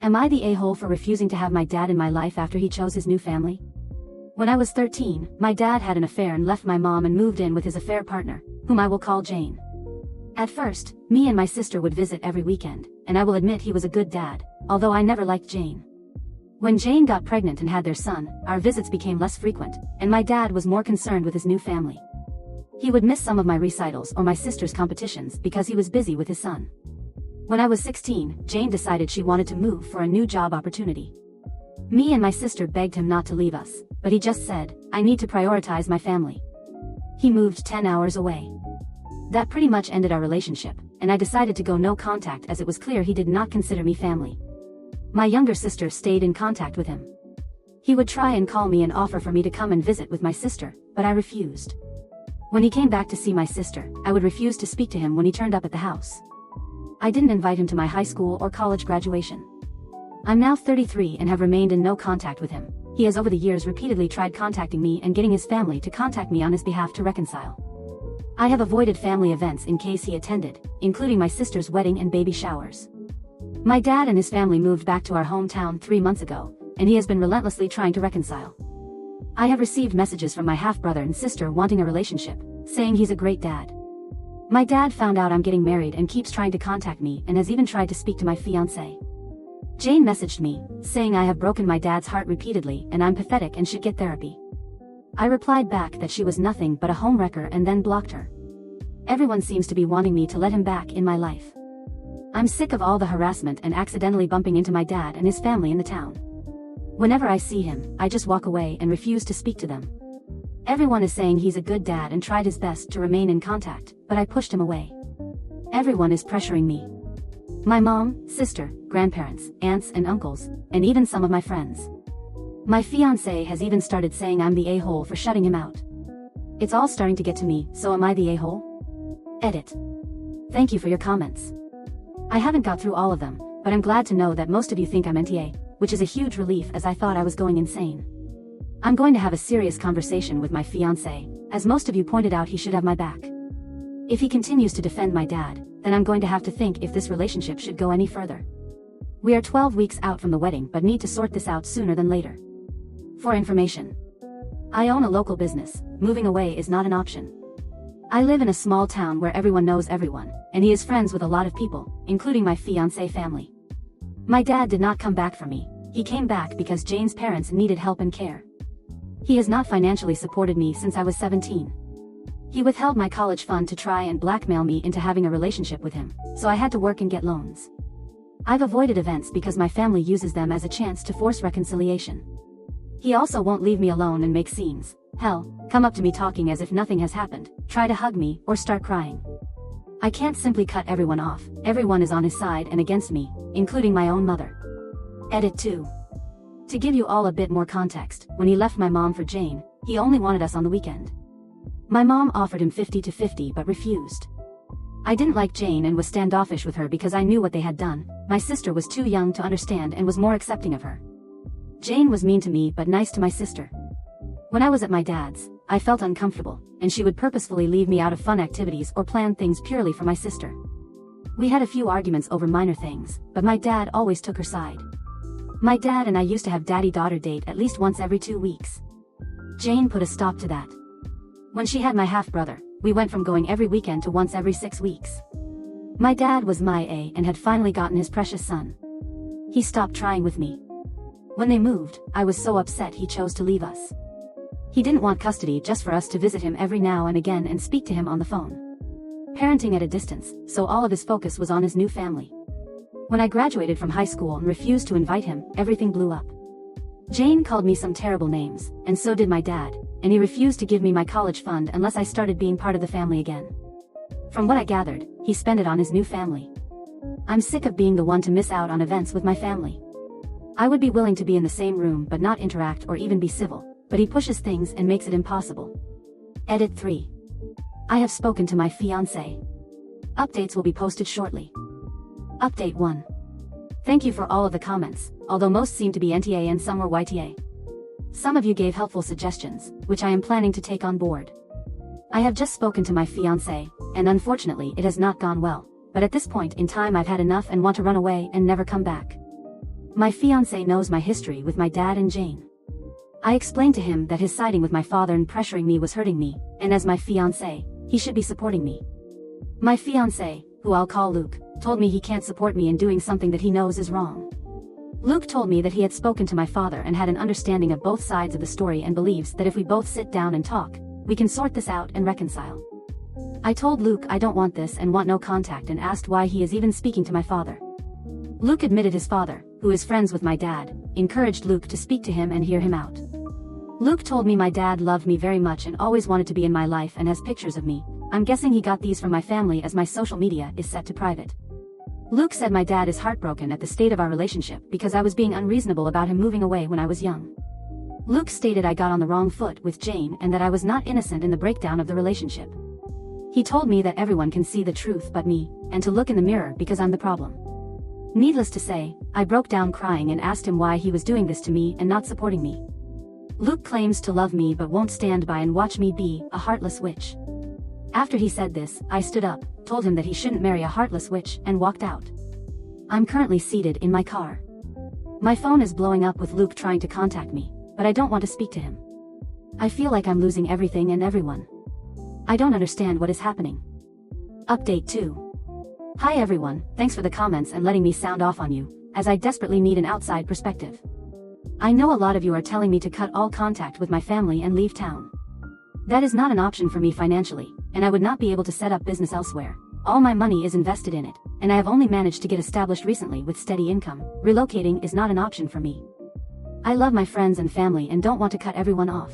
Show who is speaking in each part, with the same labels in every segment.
Speaker 1: Am I the a-hole for refusing to have my dad in my life after he chose his new family? When I was 13, my dad had an affair and left my mom and moved in with his affair partner, whom I will call Jane. At first, me and my sister would visit every weekend, and I will admit he was a good dad, although I never liked Jane. When Jane got pregnant and had their son, our visits became less frequent, and my dad was more concerned with his new family. He would miss some of my recitals or my sister's competitions because he was busy with his son. When I was 16, Jane decided she wanted to move for a new job opportunity. Me and my sister begged him not to leave us, but he just said, "I need to prioritize my family." He moved 10 hours away. That pretty much ended our relationship, and I decided to go no contact as it was clear he did not consider me family. My younger sister stayed in contact with him. He would try and call me and offer for me to come and visit with my sister, but I refused. When he came back to see my sister, I would refuse to speak to him when he turned up at the house. I didn't invite him to my high school or college graduation. I'm now 33 and have remained in no contact with him. He has over the years repeatedly tried contacting me and getting his family to contact me on his behalf to reconcile. I have avoided family events in case he attended, including my sister's wedding and baby showers. My dad and his family moved back to our hometown 3 months ago, and he has been relentlessly trying to reconcile. I have received messages from my half-brother and sister wanting a relationship, saying he's a great dad. My dad found out I'm getting married and keeps trying to contact me and has even tried to speak to my fiancé. Jane messaged me, saying I have broken my dad's heart repeatedly and I'm pathetic and should get therapy. I replied back that she was nothing but a homewrecker and then blocked her. Everyone seems to be wanting me to let him back in my life. I'm sick of all the harassment and accidentally bumping into my dad and his family in the town. Whenever I see him, I just walk away and refuse to speak to them. Everyone is saying he's a good dad and tried his best to remain in contact, but I pushed him away. Everyone is pressuring me. My mom, sister, grandparents, aunts and uncles, and even some of my friends. My fiancé has even started saying I'm the a-hole for shutting him out. It's all starting to get to me, so am I the a-hole? Edit. Thank you for your comments. I haven't got through all of them, but I'm glad to know that most of you think I'm NTA, which is a huge relief as I thought I was going insane. I'm going to have a serious conversation with my fiancé, as most of you pointed out he should have my back. If he continues to defend my dad, then I'm going to have to think if this relationship should go any further. We are 12 weeks out from the wedding but need to sort this out sooner than later. For information. I own a local business, moving away is not an option. I live in a small town where everyone knows everyone, and he is friends with a lot of people, including my fiancé family. My dad did not come back for me, he came back because Jane's parents needed help and care. He has not financially supported me since I was 17. He withheld my college fund to try and blackmail me into having a relationship with him, so I had to work and get loans. I've avoided events because my family uses them as a chance to force reconciliation. He also won't leave me alone and make scenes. Hell, come up to me talking as if nothing has happened, try to hug me, or start crying. I can't simply cut everyone off, everyone is on his side and against me, including my own mother. Edit 2. To give you all a bit more context, when he left my mom for Jane, he only wanted us on the weekend. My mom offered him 50-50 but refused. I didn't like Jane and was standoffish with her because I knew what they had done. My sister was too young to understand and was more accepting of her. Jane was mean to me but nice to my sister. When I was at my dad's, I felt uncomfortable, and she would purposefully leave me out of fun activities or plan things purely for my sister. We had a few arguments over minor things, but my dad always took her side. My dad and I used to have daddy-daughter date at least once every 2 weeks. Jane put a stop to that. When she had my half-brother, we went from going every weekend to once every 6 weeks. My dad was my A and had finally gotten his precious son. He stopped trying with me. When they moved, I was so upset he chose to leave us. He didn't want custody just for us to visit him every now and again and speak to him on the phone. Parenting at a distance, so all of his focus was on his new family. When I graduated from high school and refused to invite him, everything blew up. Jane called me some terrible names, and so did my dad, and he refused to give me my college fund unless I started being part of the family again. From what I gathered, he spent it on his new family. I'm sick of being the one to miss out on events with my family. I would be willing to be in the same room but not interact or even be civil, but he pushes things and makes it impossible. Edit 3. I have spoken to my fiancé. Updates will be posted shortly. Update 1. Thank you for all of the comments, although most seem to be NTA and some were YTA. Some of you gave helpful suggestions, which I am planning to take on board. I have just spoken to my fiancé, and unfortunately it has not gone well, but at this point in time I've had enough and want to run away and never come back. My fiancé knows my history with my dad and Jane. I explained to him that his siding with my father and pressuring me was hurting me, and as my fiancé, he should be supporting me. My fiancé, who I'll call Luke, told me he can't support me in doing something that he knows is wrong. Luke told me that he had spoken to my father and had an understanding of both sides of the story and believes that if we both sit down and talk, we can sort this out and reconcile. I told Luke I don't want this and want no contact and asked why he is even speaking to my father. Luke admitted his father, who is friends with my dad, encouraged Luke to speak to him and hear him out. Luke told me my dad loved me very much and always wanted to be in my life and has pictures of me. I'm guessing he got these from my family as my social media is set to private. Luke said my dad is heartbroken at the state of our relationship because I was being unreasonable about him moving away when I was young. Luke stated I got on the wrong foot with Jane and that I was not innocent in the breakdown of the relationship. He told me that everyone can see the truth but me, and to look in the mirror because I'm the problem. Needless to say, I broke down crying and asked him why he was doing this to me and not supporting me. Luke claims to love me but won't stand by and watch me be a heartless witch. After he said this, I stood up, told him that he shouldn't marry a heartless witch, and walked out. I'm currently seated in my car. My phone is blowing up with Luke trying to contact me, but I don't want to speak to him. I feel like I'm losing everything and everyone. I don't understand what is happening. Update 2. Hi everyone, thanks for the comments and letting me sound off on you, as I desperately need an outside perspective. I know a lot of you are telling me to cut all contact with my family and leave town. That is not an option for me financially, and I would not be able to set up business elsewhere. All my money is invested in it, and I have only managed to get established recently with steady income. Relocating is not an option for me. I love my friends and family and don't want to cut everyone off.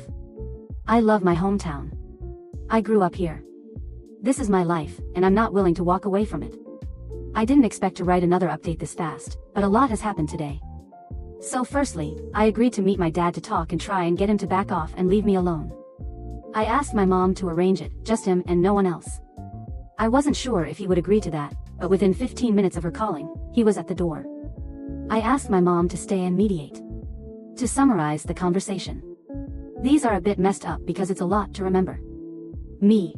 Speaker 1: I love my hometown. I grew up here. This is my life, and I'm not willing to walk away from it. I didn't expect to write another update this fast, but a lot has happened today. So firstly, I agreed to meet my dad to talk and try and get him to back off and leave me alone. I asked my mom to arrange it, just him and no one else. I wasn't sure if he would agree to that, but within 15 minutes of her calling, he was at the door. I asked my mom to stay and mediate. To summarize the conversation. These are a bit messed up because it's a lot to remember. Me.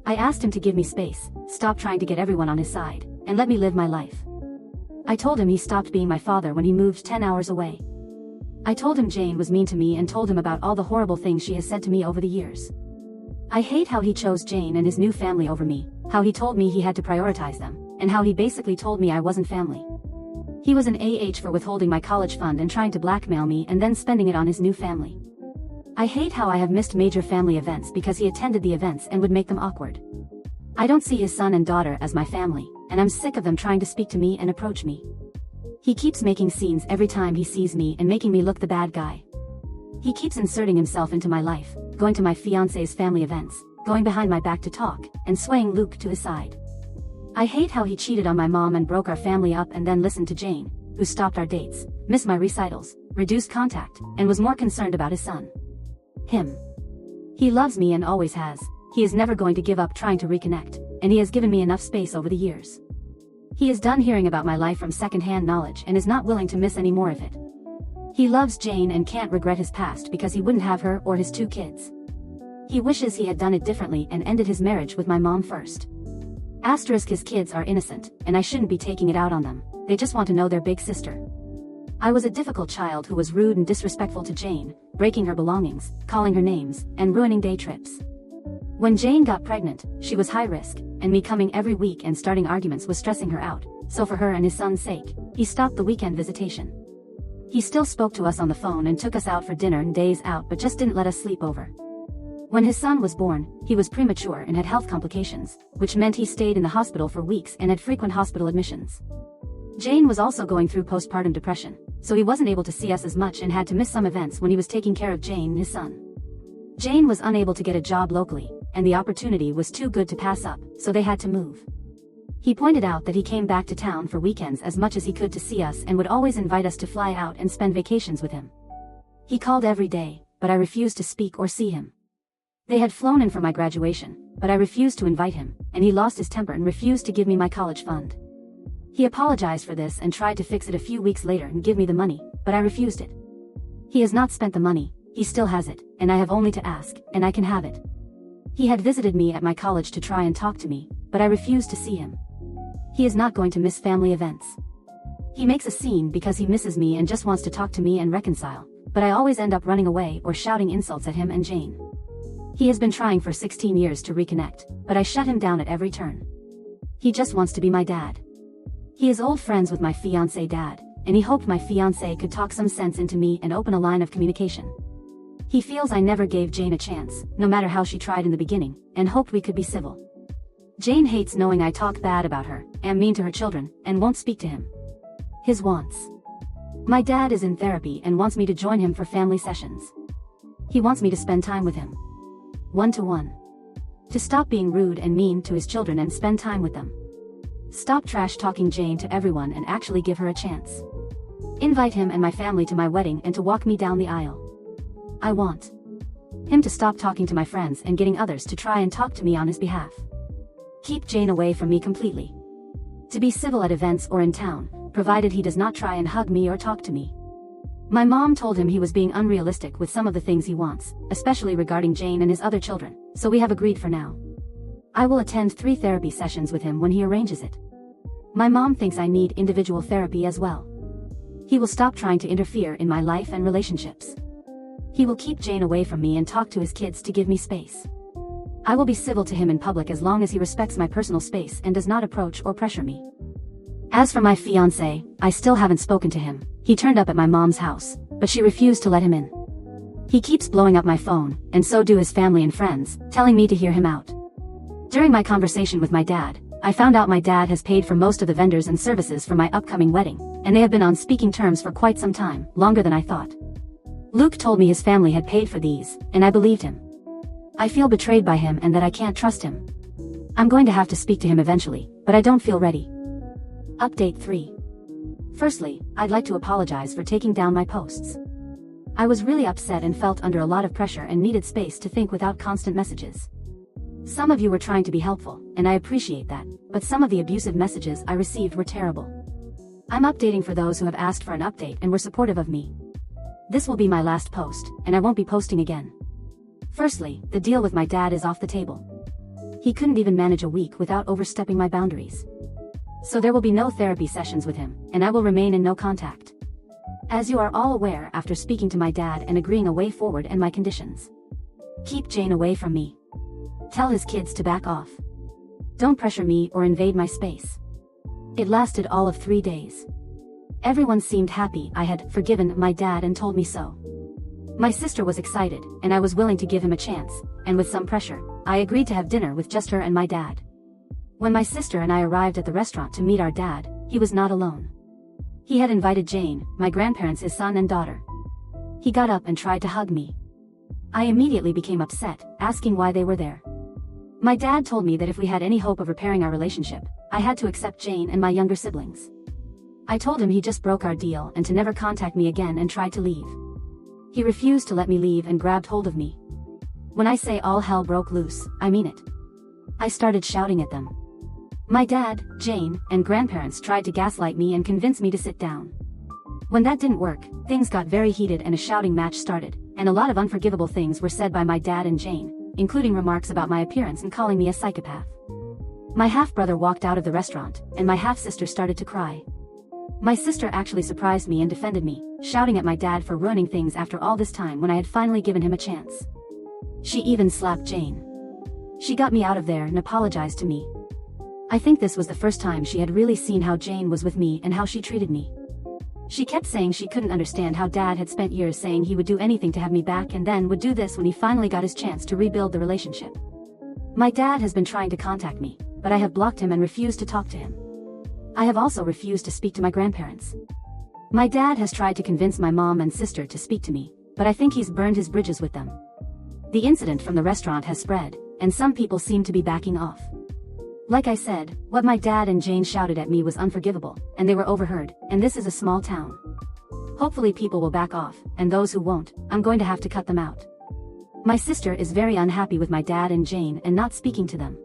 Speaker 1: I asked him to give me space, stop trying to get everyone on his side, and let me live my life. I told him he stopped being my father when he moved 10 hours away. I told him Jane was mean to me and told him about all the horrible things she has said to me over the years. I hate how he chose Jane and his new family over me, how he told me he had to prioritize them, and how he basically told me I wasn't family. He was an AH for withholding my college fund and trying to blackmail me and then spending it on his new family. I hate how I have missed major family events because he attended the events and would make them awkward. I don't see his son and daughter as my family, and I'm sick of them trying to speak to me and approach me. He keeps making scenes every time he sees me and making me look the bad guy. He keeps inserting himself into my life, going to my fiancé's family events, going behind my back to talk, and swaying Luke to his side. I hate how he cheated on my mom and broke our family up and then listened to Jane, who stopped our dates, missed my recitals, reduced contact, and was more concerned about his son. Him. He loves me and always has. He is never going to give up trying to reconnect, and he has given me enough space over the years. He is done hearing about my life from second-hand knowledge and is not willing to miss any more of it. He loves Jane and can't regret his past because he wouldn't have her or his 2 kids. He wishes he had done it differently and ended his marriage with my mom first. Asterisk, his kids are innocent, and I shouldn't be taking it out on them. They just want to know their big sister. I was a difficult child who was rude and disrespectful to Jane, breaking her belongings, calling her names, and ruining day trips. When Jane got pregnant, she was high risk, and me coming every week and starting arguments was stressing her out, so for her and his son's sake, he stopped the weekend visitation. He still spoke to us on the phone and took us out for dinner and days out but just didn't let us sleep over. When his son was born, he was premature and had health complications, which meant he stayed in the hospital for weeks and had frequent hospital admissions. Jane was also going through postpartum depression, so he wasn't able to see us as much and had to miss some events when he was taking care of Jane and his son. Jane was unable to get a job locally, and the opportunity was too good to pass up, so they had to move. He pointed out that he came back to town for weekends as much as he could to see us and would always invite us to fly out and spend vacations with him. He called every day, but I refused to speak or see him. They had flown in for my graduation, but I refused to invite him, and he lost his temper and refused to give me my college fund. He apologized for this and tried to fix it a few weeks later and give me the money, but I refused it. He has not spent the money, he still has it, and I have only to ask, and I can have it. He had visited me at my college to try and talk to me, but I refused to see him. He is not going to miss family events. He makes a scene because he misses me and just wants to talk to me and reconcile, but I always end up running away or shouting insults at him and Jane. He has been trying for 16 years to reconnect, but I shut him down at every turn. He just wants to be my dad. He is old friends with my fiancé dad, and he hoped my fiancé could talk some sense into me and open a line of communication. He feels I never gave Jane a chance, no matter how she tried in the beginning, and hoped we could be civil. Jane hates knowing I talk bad about her, am mean to her children, and won't speak to him. His wants. My dad is in therapy and wants me to join him for family sessions. He wants me to spend time with him. One-to-one. To stop being rude and mean to his children and spend time with them. Stop trash-talking Jane to everyone and actually give her a chance. Invite him and my family to my wedding and to walk me down the aisle. I want him to stop talking to my friends and getting others to try and talk to me on his behalf. Keep Jane away from me completely. To be civil at events or in town, provided he does not try and hug me or talk to me. My mom told him he was being unrealistic with some of the things he wants, especially regarding Jane and his other children, so we have agreed for now. I will attend 3 therapy sessions with him when he arranges it. My mom thinks I need individual therapy as well. He will stop trying to interfere in my life and relationships. He will keep Jane away from me and talk to his kids to give me space. I will be civil to him in public as long as he respects my personal space and does not approach or pressure me. As for my fiancé, I still haven't spoken to him. He turned up at my mom's house, but she refused to let him in. He keeps blowing up my phone, and so do his family and friends, telling me to hear him out. During my conversation with my dad, I found out my dad has paid for most of the vendors and services for my upcoming wedding, and they have been on speaking terms for quite some time, longer than I thought. Luke told me his family had paid for these, and I believed him. I feel betrayed by him and that I can't trust him. I'm going to have to speak to him eventually, but I don't feel ready. Update 3. Firstly, I'd like to apologize for taking down my posts. I was really upset and felt under a lot of pressure and needed space to think without constant messages. Some of you were trying to be helpful, and I appreciate that, but some of the abusive messages I received were terrible. I'm updating for those who have asked for an update and were supportive of me. This will be my last post, and I won't be posting again. Firstly, the deal with my dad is off the table. He couldn't even manage a week without overstepping my boundaries. So there will be no therapy sessions with him, and I will remain in no contact. As you are all aware after speaking to my dad and agreeing a way forward and my conditions. Keep Jane away from me. Tell his kids to back off. Don't pressure me or invade my space. It lasted all of 3 days. Everyone seemed happy I had forgiven my dad and told me so. My sister was excited, and I was willing to give him a chance, and with some pressure, I agreed to have dinner with just her and my dad. When my sister and I arrived at the restaurant to meet our dad, he was not alone. He had invited Jane, my grandparents, his son and daughter. He got up and tried to hug me. I immediately became upset, asking why they were there. My dad told me that if we had any hope of repairing our relationship, I had to accept Jane and my younger siblings. I told him he just broke our deal and to never contact me again and tried to leave. He refused to let me leave and grabbed hold of me. When I say all hell broke loose, I mean it. I started shouting at them. My dad, Jane, and grandparents tried to gaslight me and convince me to sit down. When that didn't work, things got very heated and a shouting match started, and a lot of unforgivable things were said by my dad and Jane, including remarks about my appearance and calling me a psychopath. My half-brother walked out of the restaurant, and my half-sister started to cry. My sister actually surprised me and defended me, shouting at my dad for ruining things after all this time when I had finally given him a chance. She even slapped Jane. She got me out of there and apologized to me. I think this was the first time she had really seen how Jane was with me and how she treated me. She kept saying she couldn't understand how Dad had spent years saying he would do anything to have me back and then would do this when he finally got his chance to rebuild the relationship. My dad has been trying to contact me, but I have blocked him and refused to talk to him. I have also refused to speak to my grandparents. My dad has tried to convince my mom and sister to speak to me, but I think he's burned his bridges with them. The incident from the restaurant has spread, and some people seem to be backing off. Like I said, what my dad and Jane shouted at me was unforgivable, and they were overheard, and this is a small town. Hopefully people will back off, and those who won't, I'm going to have to cut them out. My sister is very unhappy with my dad and Jane and not speaking to them.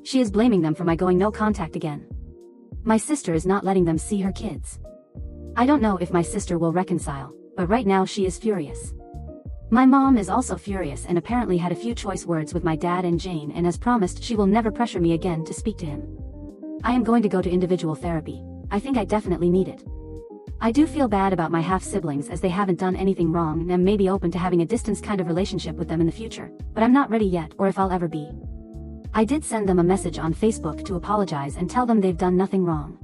Speaker 1: She is blaming them for my going no contact again. My sister is not letting them see her kids. I don't know if my sister will reconcile, but right now she is furious. My mom is also furious and apparently had a few choice words with my dad and Jane and has promised she will never pressure me again to speak to him. I am going to go to individual therapy, I think I definitely need it. I do feel bad about my half-siblings as they haven't done anything wrong and am maybe open to having a distance kind of relationship with them in the future, but I'm not ready yet or if I'll ever be. I did send them a message on Facebook to apologize and tell them they've done nothing wrong.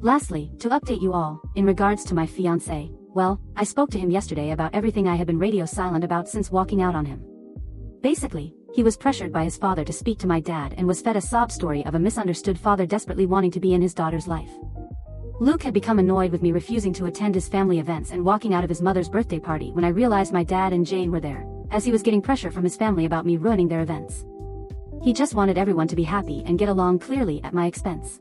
Speaker 1: Lastly, to update you all, in regards to my fiancé, well, I spoke to him yesterday about everything I had been radio silent about since walking out on him. Basically, he was pressured by his father to speak to my dad and was fed a sob story of a misunderstood father desperately wanting to be in his daughter's life. Luke had become annoyed with me refusing to attend his family events and walking out of his mother's birthday party when I realized my dad and Jane were there, as he was getting pressure from his family about me ruining their events. He just wanted everyone to be happy and get along clearly at my expense.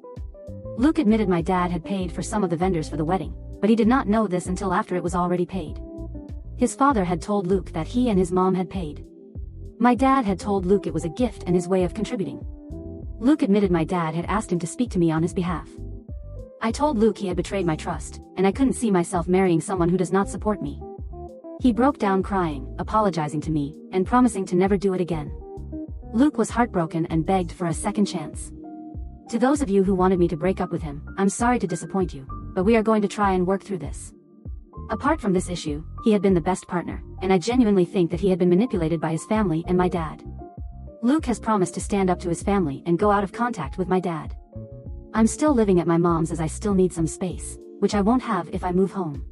Speaker 1: Luke admitted my dad had paid for some of the vendors for the wedding, but he did not know this until after it was already paid. His father had told Luke that he and his mom had paid. My dad had told Luke it was a gift and his way of contributing. Luke admitted my dad had asked him to speak to me on his behalf. I told Luke he had betrayed my trust, and I couldn't see myself marrying someone who does not support me. He broke down crying, apologizing to me, and promising to never do it again. Luke was heartbroken and begged for a second chance. To those of you who wanted me to break up with him, I'm sorry to disappoint you, but we are going to try and work through this. Apart from this issue, he had been the best partner, and I genuinely think that he had been manipulated by his family and my dad. Luke has promised to stand up to his family and go out of contact with my dad. I'm still living at my mom's as I still need some space, which I won't have if I move home.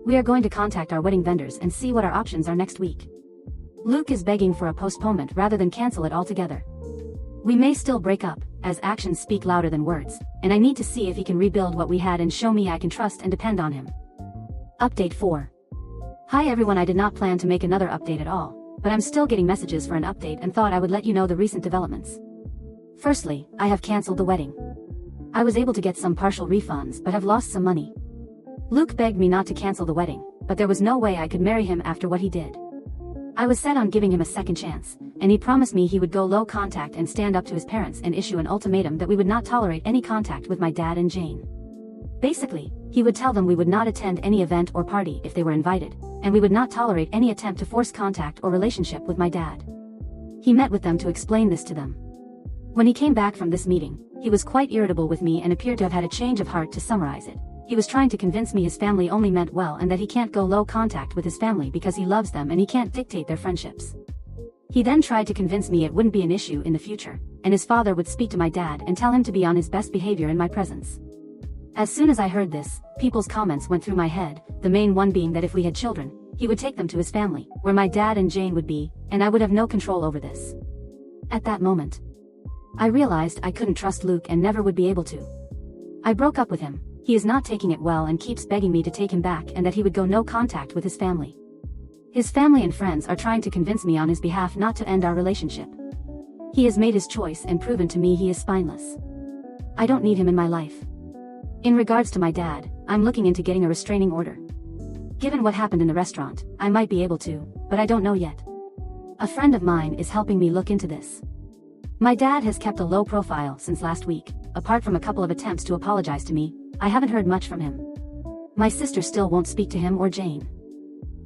Speaker 1: We are going to contact our wedding vendors and see what our options are next week. Luke is begging for a postponement rather than cancel it altogether. We may still break up, as actions speak louder than words, and I need to see if he can rebuild what we had and show me I can trust and depend on him. Update 4. Hi everyone, I did not plan to make another update at all, but I'm still getting messages for an update and thought I would let you know the recent developments. Firstly, I have cancelled the wedding. I was able to get some partial refunds but have lost some money. Luke begged me not to cancel the wedding, but there was no way I could marry him after what he did. I was set on giving him a second chance, and he promised me he would go low contact and stand up to his parents and issue an ultimatum that we would not tolerate any contact with my dad and Jane. Basically, he would tell them we would not attend any event or party if they were invited, and we would not tolerate any attempt to force contact or relationship with my dad. He met with them to explain this to them. When he came back from this meeting, he was quite irritable with me and appeared to have had a change of heart. To summarize it, he was trying to convince me his family only meant well and that he can't go low contact with his family because he loves them and he can't dictate their friendships. He then tried to convince me it wouldn't be an issue in the future, and his father would speak to my dad and tell him to be on his best behavior in my presence. As soon as I heard this, people's comments went through my head, the main one being that if we had children, he would take them to his family, where my dad and Jane would be, and I would have no control over this. At that moment, I realized I couldn't trust Luke and never would be able to. I broke up with him. He is not taking it well and keeps begging me to take him back and that he would go no contact with his family. His family and friends are trying to convince me on his behalf not to end our relationship. He has made his choice and proven to me he is spineless. I don't need him in my life. In regards to my dad, I'm looking into getting a restraining order. Given what happened in the restaurant, I might be able to, but I don't know yet. A friend of mine is helping me look into this. My dad has kept a low profile since last week. Apart from a couple of attempts to apologize to me, I haven't heard much from him. My sister still won't speak to him or Jane.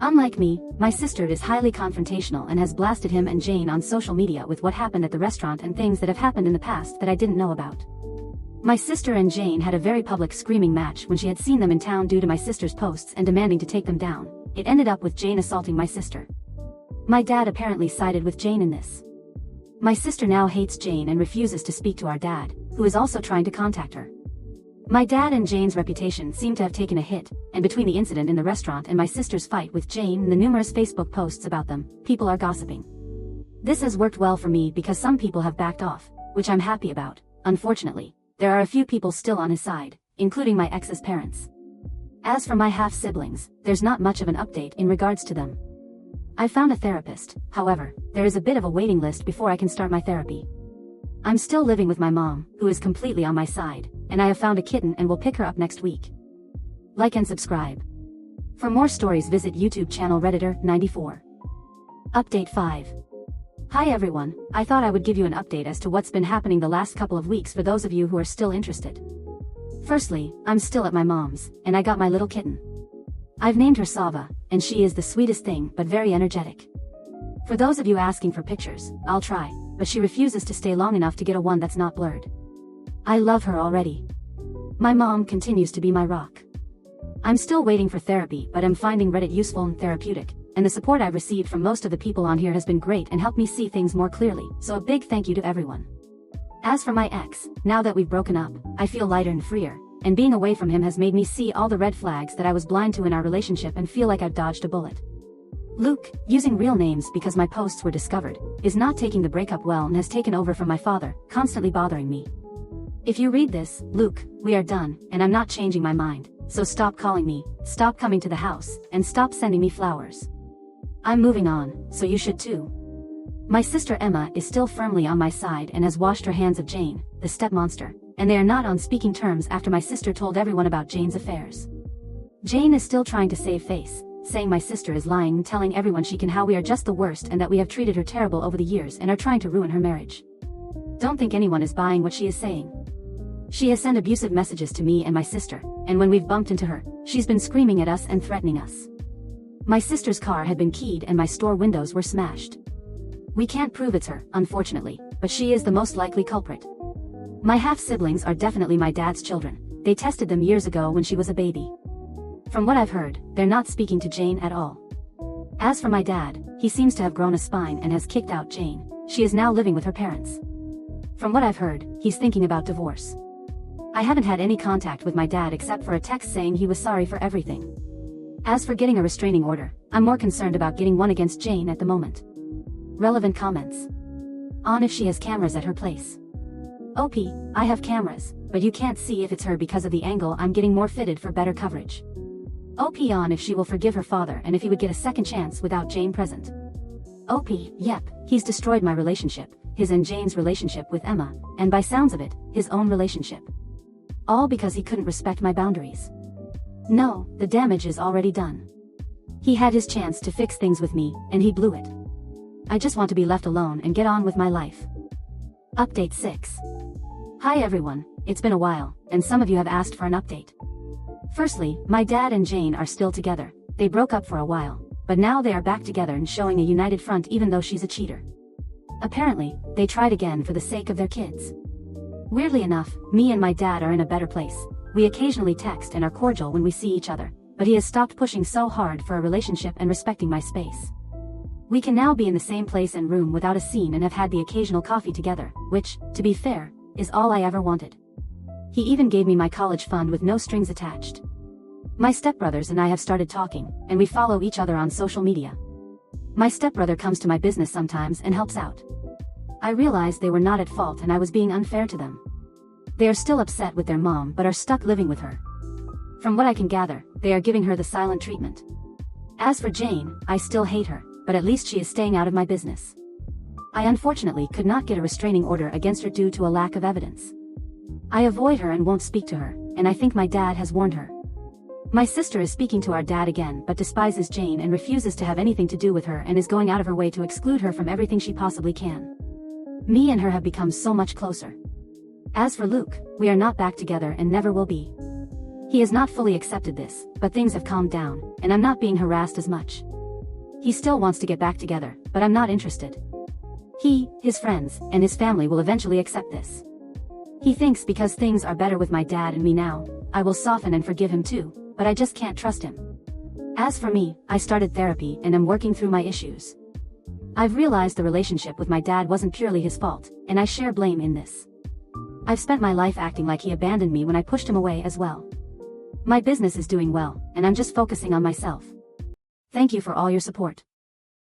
Speaker 1: Unlike me, my sister is highly confrontational and has blasted him and Jane on social media with what happened at the restaurant and things that have happened in the past that I didn't know about. My sister and Jane had a very public screaming match when she had seen them in town due to my sister's posts and demanding to take them down. It ended up with Jane assaulting my sister. My dad apparently sided with Jane in this. My sister now hates Jane and refuses to speak to our dad, who is also trying to contact her. My dad and Jane's reputation seem to have taken a hit, and between the incident in the restaurant and my sister's fight with Jane and the numerous Facebook posts about them, people are gossiping. This has worked well for me because some people have backed off, which I'm happy about. Unfortunately, there are a few people still on his side, including my ex's parents. As for my half-siblings, there's not much of an update in regards to them. I found a therapist, however, there is a bit of a waiting list before I can start my therapy. I'm still living with my mom, who is completely on my side, and I have found a kitten and will pick her up next week. Like and subscribe. For more stories visit YouTube channel Redditor94. Update 5. Hi everyone, I thought I would give you an update as to what's been happening the last couple of weeks for those of you who are still interested. Firstly, I'm still at my mom's, and I got my little kitten. I've named her Sava, and she is the sweetest thing but very energetic. For those of you asking for pictures, I'll try, but she refuses to stay long enough to get a one that's not blurred. I love her already. My mom continues to be my rock. I'm still waiting for therapy, but I'm finding Reddit useful and therapeutic, and the support I've received from most of the people on here has been great and helped me see things more clearly, so a big thank you to everyone. As for my ex, now that we've broken up, I feel lighter and freer, and being away from him has made me see all the red flags that I was blind to in our relationship and feel like I've dodged a bullet. Luke, using real names because my posts were discovered, is not taking the breakup well and has taken over from my father, constantly bothering me. If you read this, Luke, we are done, and I'm not changing my mind, so stop calling me, stop coming to the house, and stop sending me flowers. I'm moving on, so you should too. My sister Emma is still firmly on my side and has washed her hands of Jane, the step-monster, and they are not on speaking terms after my sister told everyone about Jane's affairs. Jane is still trying to save face, saying my sister is lying and telling everyone she can how we are just the worst and that we have treated her terrible over the years and are trying to ruin her marriage. Don't think anyone is buying what she is saying. She has sent abusive messages to me and my sister, and when we've bumped into her, she's been screaming at us and threatening us. My sister's car had been keyed and my store windows were smashed. We can't prove it's her, unfortunately, but she is the most likely culprit. My half-siblings are definitely my dad's children. They tested them years ago when she was a baby. From what I've heard, they're not speaking to Jane at all. As for my dad, he seems to have grown a spine and has kicked out Jane. She is now living with her parents. From what I've heard, he's thinking about divorce. I haven't had any contact with my dad except for a text saying he was sorry for everything. As for getting a restraining order, I'm more concerned about getting one against Jane at the moment. Relevant comments. On if she has cameras at her place. OP, I have cameras, but you can't see if it's her because of the angle I'm getting more fitted for better coverage. OP on if she will forgive her father and if he would get a second chance without Jane present. OP, yep, he's destroyed my relationship, his and Jane's relationship with Emma, and by sounds of it, his own relationship. All because he couldn't respect my boundaries. No, the damage is already done. He had his chance to fix things with me, and he blew it. I just want to be left alone and get on with my life. Update 6. Hi everyone, it's been a while, and some of you have asked for an update. Firstly, my dad and Jane are still together. They broke up for a while, but now they are back together and showing a united front even though she's a cheater. Apparently, they tried again for the sake of their kids. Weirdly enough, me and my dad are in a better place. We occasionally text and are cordial when we see each other, but he has stopped pushing so hard for a relationship and respecting my space. We can now be in the same place and room without a scene and have had the occasional coffee together, which, to be fair, is all I ever wanted. He even gave me my college fund with no strings attached. My stepbrothers and I have started talking, and we follow each other on social media. My stepbrother comes to my business sometimes and helps out. I realized they were not at fault and I was being unfair to them. They are still upset with their mom but are stuck living with her. From what I can gather, they are giving her the silent treatment. As for Jane, I still hate her, but at least she is staying out of my business. I unfortunately could not get a restraining order against her due to a lack of evidence. I avoid her and won't speak to her, and I think my dad has warned her. My sister is speaking to our dad again but despises Jane and refuses to have anything to do with her and is going out of her way to exclude her from everything she possibly can. Me and her have become so much closer. As for Luke, we are not back together and never will be. He has not fully accepted this, but things have calmed down, and I'm not being harassed as much. He still wants to get back together, but I'm not interested. He, his friends, and his family will eventually accept this. He thinks because things are better with my dad and me now, I will soften and forgive him too, but I just can't trust him. As for me, I started therapy and am working through my issues. I've realized the relationship with my dad wasn't purely his fault, and I share blame in this. I've spent my life acting like he abandoned me when I pushed him away as well. My business is doing well, and I'm just focusing on myself. Thank you for all your support.